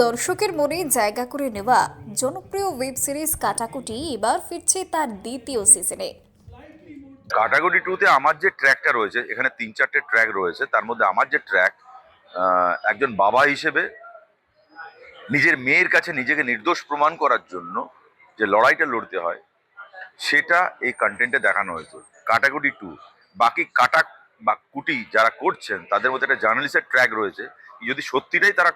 দর্শকের মনে জায়গা করে নেওয়া জনপ্রিয় ওয়েব সিরিজ কাটাকুটি এবার ফিরছে তার দ্বিতীয় সিজনে। কাটাকুটি টুতে আমার যে ট্র্যাকটা রয়েছে, এখানে ৩-৪টে ট্র্যাক রয়েছে। তার মধ্যে আমার যে ট্র্যাক, একজন বাবা হিসেবে নিজের মেয়ের কাছে নিজেকে নির্দোষ প্রমাণ করার জন্য যে লড়াইটা লড়তে হয়, সেটা এই কন্টেন্টে দেখানো হয়েছে। কাটাকুটি টু, বাকি কাটা বা কুটি যারা করছেন তাদের মধ্যে একটা জার্নালিস্টের ট্র্যাক রয়েছে। যদি সত্যিটাই তারা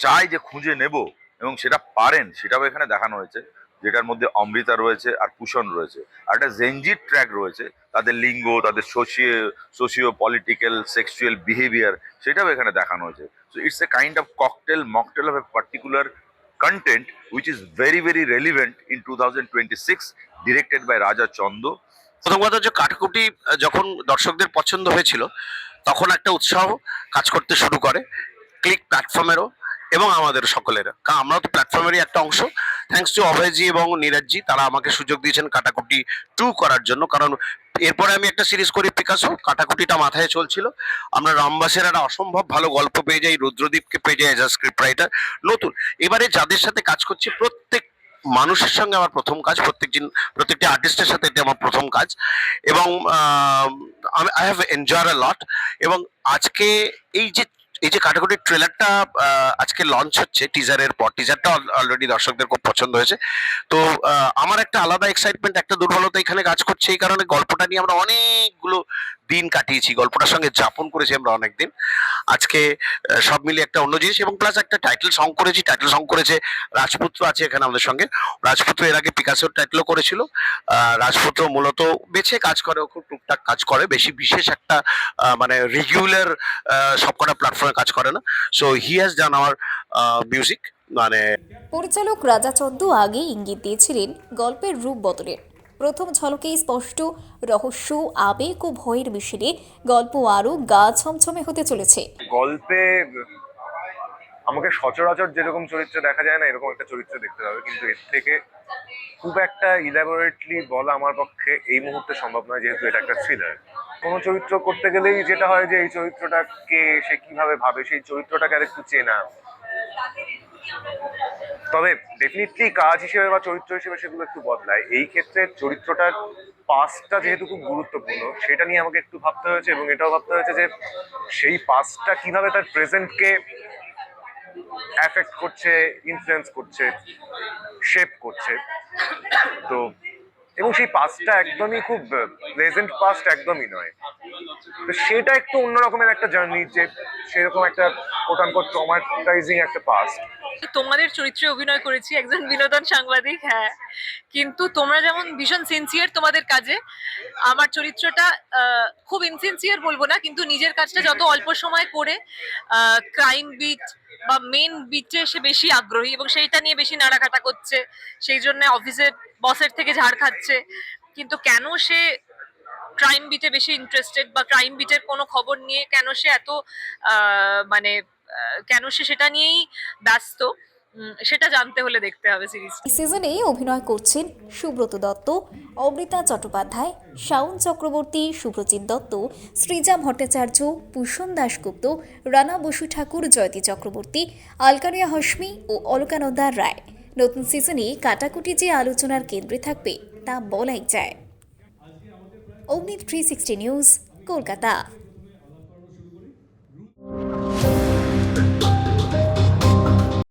চায় যে খুঁজে নেব এবং সেটা পারেন, সেটাও এখানে দেখানো হয়েছে। যেটার মধ্যে অমৃতা রয়েছে আর কুশন রয়েছে, আর একটা জেনজির ট্র্যাক রয়েছে। তাদের লিঙ্গ, তাদের সোশিও পলিটিক্যাল সেক্সুয়াল বিহেভিয়ার, সেটাও এখানে দেখানো হয়েছে। So it's a kind of cocktail mocktail of a particular content which is very very relevant in 2026, directed by Raja Chando. প্রথম কথা হচ্ছে কাটাকুটি যখন দর্শকদের পছন্দ হয়েছিল তখন একটা উৎসাহ কাজ করতে শুরু করে ক্লিক প্ল্যাটফর্মেরও এবং আমাদের সকলের, কারণ আমরাও তো প্ল্যাটফর্মেরই একটা অংশ। থ্যাঙ্কস টু অভয়জি এবং নীরাজজি, তারা আমাকে সুযোগ দিয়েছেন কাটাকুটি 2 করার জন্য। কারণ এরপরে আমি একটা সিরিজ করি পিকাসো, কাটাকুটিটা মাথায় চলছিল। আমরা রামবাসের একটা অসম্ভব ভালো গল্প পেয়ে যাই, রুদ্রদীপকে পেয়ে যাই এজ আ স্ক্রিপ্ট রাইটার নতুন। এবারে যাদের সাথে কাজ করছি প্রত্যেক মানুষের সঙ্গে আমার প্রথম কাজ, প্রত্যেকটি আর্টিস্টের সাথে এটা আমার প্রথম কাজ, এবং আই হ্যাভ এনজয়েড আ লট। এবং আজকে এই যে কাটাকুটির ট্রেলারটা আজকে লঞ্চ হচ্ছে, টিজারের পর টিজারটা অলরেডি দর্শকদের খুব পছন্দ হয়েছে। তো আমার একটা আলাদা এক্সাইটমেন্ট, একটা দুর্বলতা এখানে কাজ করছে এই কারণে, গল্পটা নিয়ে আমরা অনেকগুলো দিন কাটিয়েছি, গল্পটার সঙ্গে যাপন করেছি আমরা অনেক দিন। আজকে সব মিলিয়ে একটা অন্য জিনিস, এবং প্লাস একটা টাইটেল সং করেছি। টাইটেল সং করেছে রাজপুত্র, আছে এখানে আমাদের সঙ্গে। রাজপুত্র এর আগে পিকাসোর টাইটেলও করেছিল। রাজপুত্র মূলত বেছে কাজ করে, ও খুব টুকটাক কাজ করে, বেশি বিশেষ একটা মানে রেগুলার সবকটা প্ল্যাটফর্মে কাজ করে না। So he has done our music. মানে পরিচালক রাজা চন্দ আগেই ইঙ্গিত দিয়েছিলেন গল্পের রূপ বদলের। প্রথম ঝলকেই স্পষ্ট রহস্য, আবেগ ও ভয়ের মিশেলে গল্প আরও গা ছমছমে হতে চলেছে। গল্পে আমাকে সচরাচর যেরকম চরিত্র দেখা যায় না, এরকম একটা চরিত্র দেখতে হবে, কিন্তু এর থেকে খুব একটা ইলাবোরেটলি বলা আমার পক্ষে এই মুহূর্তে সম্ভব নয়, যেহেতু এটা একটা থ্রিলার। কোনো চরিত্র করতে গেলেই যেটা হয় যে এই চরিত্রটা কে, সে কিভাবে ভাবে, সেই চরিত্রটাকে আর একটু চেনা। তবে ডেফিনেটলি কাজ হিসেবে বা চরিত্র হিসেবে সেগুলো একটু বদলায়। এই ক্ষেত্রে চরিত্রটার পাস্টটা যেহেতু খুব গুরুত্বপূর্ণ, সেটা নিয়ে আমাকে একটু ভাবতে হয়েছে, এবং এটাও ভাবতে হয়েছে যে সেই পাস্টটা কিভাবে তার প্রেজেন্টকে অ্যাফেক্ট করছে, ইনফ্লুয়েন্স করছে, শেপ করছে। তো এবং সেই পাস্টটা একদমই খুব প্লেজেন্ট পাস্ট একদমই নয়। তো সেটা একটু অন্য রকমের একটা জার্নি, যে সেরকম একটা কোট ট্রমাটাইজিং একটা পাস্ট। তোমাদের চরিত্রে অভিনয় করেছি, একজন বিনোদন সাংবাদিক, হ্যাঁ, কিন্তু তোমরা যেমন ভীষণ সিনসিয়ার তোমাদের কাজে, আমার চরিত্রটা খুব ইনসিনসিয়ার বলবো না, কিন্তু নিজের কাজটা যত অল্প সময় করে ক্রাইম বিট বা মেন বিটে সে বেশি আগ্রহী এবং সেইটা নিয়ে বেশি নাড়াঘাটা করছে, সেই জন্য অফিসের বসের থেকে ঝাড় খাচ্ছে। কিন্তু কেন সে ক্রাইম বিটে বেশি ইন্টারেস্টেড, বা ক্রাইম বিটের কোনো খবর নিয়ে কেন সে এত মানে কেন সে সেটা নিয়েই ব্যস্ত, সেটা জানতে হলে দেখতে হবে সিরিজ। এই সিজনে অভিনয় করছেন সুব্রত দত্ত, অমৃতা চট্টোপাধ্যায়, শাওন চক্রবর্তী, শুভ্রজিৎ দত্ত, সৃজা ভট্টাচার্য, ভূষণ দাশগুপ্ত, রানা বসু ঠাকুর, জয়তী চক্রবর্তী, আলকারিয়া হশমি ও অলকানন্দা রায়। নতুন সিজনে কাটাকুটি যে আলোচনার কেন্দ্রে থাকবে তা বলাই যায়। অগ্নি 360 নিউজ, কলকাতা।